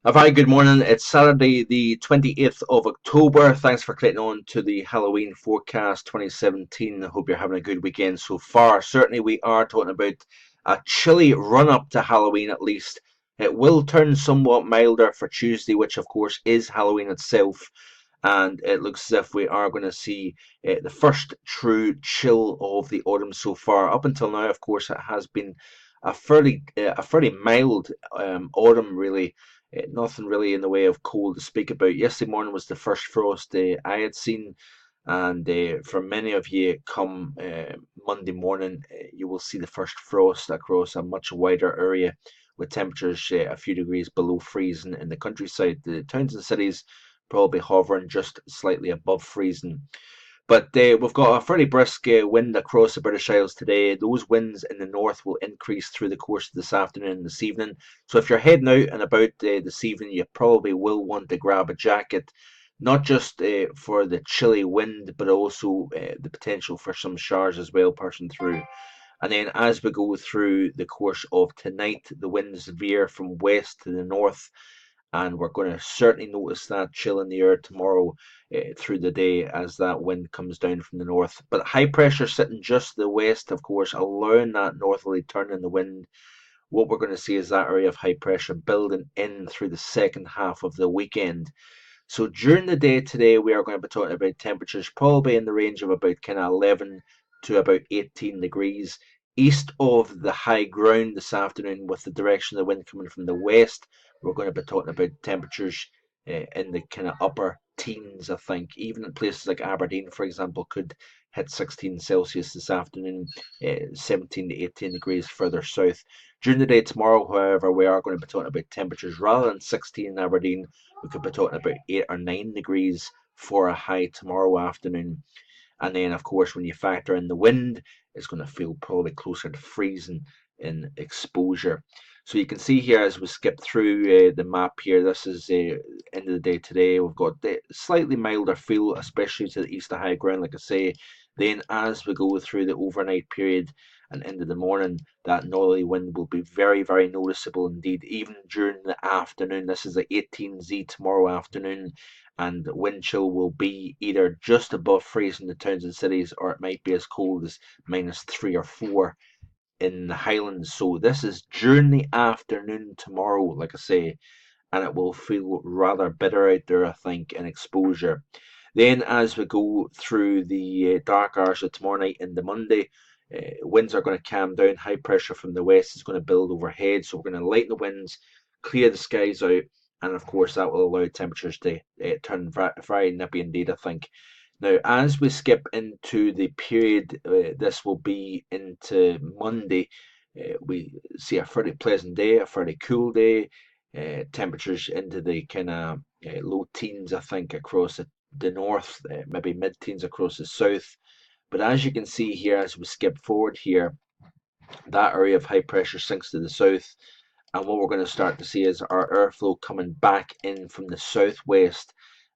A very good morning. It's Saturday, the 28th of October. Thanks for clicking on to the Halloween forecast 2017. I hope you're having a good weekend so far. Certainly, we are talking about a chilly run up to Halloween at least. It will turn somewhat milder for Tuesday, which of course is Halloween itself. And it looks as if we are going to see the first true chill of the autumn so far. Up until now, of course, it has been a fairly mild autumn, really. Nothing really in the way of cold to speak about. Yesterday morning was the first frost I had seen, and for many of you, come Monday morning, you will see the first frost across a much wider area with temperatures a few degrees below freezing in the countryside. The towns and cities probably hovering just slightly above freezing. But we've got a fairly brisk wind across the British Isles today. Those winds in the north will increase through the course of this afternoon and this evening. So if you're heading out and about this evening, you probably will want to grab a jacket, not just for the chilly wind, but also the potential for some showers as well passing through. And then as we go through the course of tonight, the winds veer from west to the north, and we're going to certainly notice that chill in the air tomorrow through the day as that wind comes down from the north. But high pressure sitting just to the west, of course, allowing that northerly turn in the wind. What we're going to see is that area of high pressure building in through the second half of the weekend. So during the day today, we are going to be talking about temperatures probably in the range of about kind of 11 to about 18 degrees. East of the high ground this afternoon, with the direction of the wind coming from the west, we're going to be talking about temperatures in the kind of upper teens, I think. Even in places like Aberdeen, for example, could hit 16 Celsius this afternoon, 17 to 18 degrees further south. During the day tomorrow, however, we are going to be talking about temperatures rather than 16 in Aberdeen. We could be talking about 8 or 9 degrees for a high tomorrow afternoon. And then, of course, when you factor in the wind, it's going to feel probably closer to freezing in exposure. So you can see here as we skip through the map here, this is end of the day today. We've got the slightly milder feel, especially to the east of high ground, like I say. Then as we go through the overnight period and into the morning, that northerly wind will be very, very noticeable indeed, even during the afternoon. This is the 18Z tomorrow afternoon, and wind chill will be either just above freezing in the towns and cities, or it might be as cold as -3 or 4 in the Highlands. So this is during the afternoon tomorrow, like I say, and it will feel rather bitter out there, I think, in exposure. Then, as we go through the dark hours of tomorrow night into Monday, winds are going to calm down. High pressure from the west is going to build overhead, so we're going to lighten the winds, clear the skies out, and of course, that will allow temperatures to turn very nippy indeed, I think. Now, as we skip into the period, this will be into Monday. We see a fairly pleasant day, a fairly cool day. Temperatures into the kind of low teens, I think, across the north, maybe mid teens across the south. But as you can see here, as we skip forward here, that area of high pressure sinks to the south. And what we're going to start to see is our airflow coming back in from the southwest,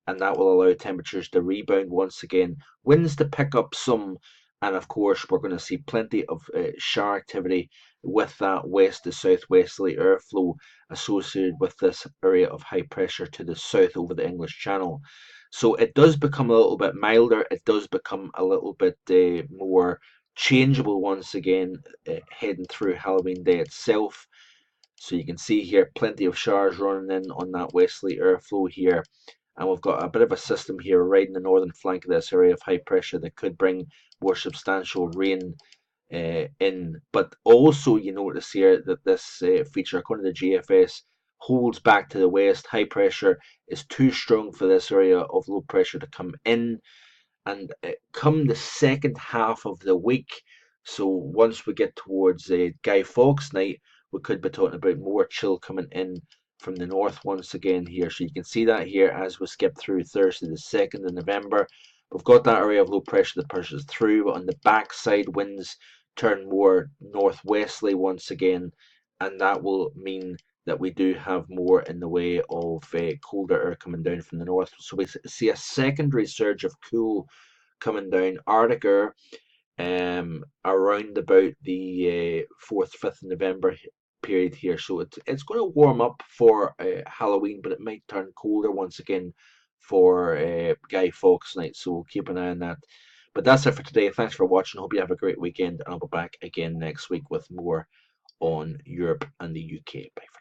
and that will allow temperatures to rebound once again, winds to pick up some, and of course, we're going to see plenty of shower activity with that west to southwesterly airflow associated with this area of high pressure to the south over the English Channel. So it does become a little bit milder, it does become a little bit more changeable once again, heading through Halloween Day itself. So you can see here plenty of showers running in on that westerly airflow here. And we've got a bit of a system here right in the northern flank of this area of high pressure that could bring more substantial rain in. But also you notice here that this feature, according to the GFS, holds back to the west. High pressure is too strong for this area of low pressure to come in. And come the second half of the week, so once we get towards Guy Fawkes night, we could be talking about more chill coming in from the north once again here. So you can see that here as we skip through Thursday the 2nd of November. We've got that area of low pressure that pushes through, but on the backside, winds turn more northwesterly once again, and that will mean that we do have more in the way of colder air coming down from the north. So we see a secondary surge of cool coming down Arctic air around about the 4th, 5th of November period here, so it's going to warm up for Halloween, but it might turn colder once again for Guy Fawkes night, so we'll keep an eye on that. But that's it for today. Thanks for watching. Hope you have a great weekend, and I'll be back again next week with more on Europe and the UK. Bye for now.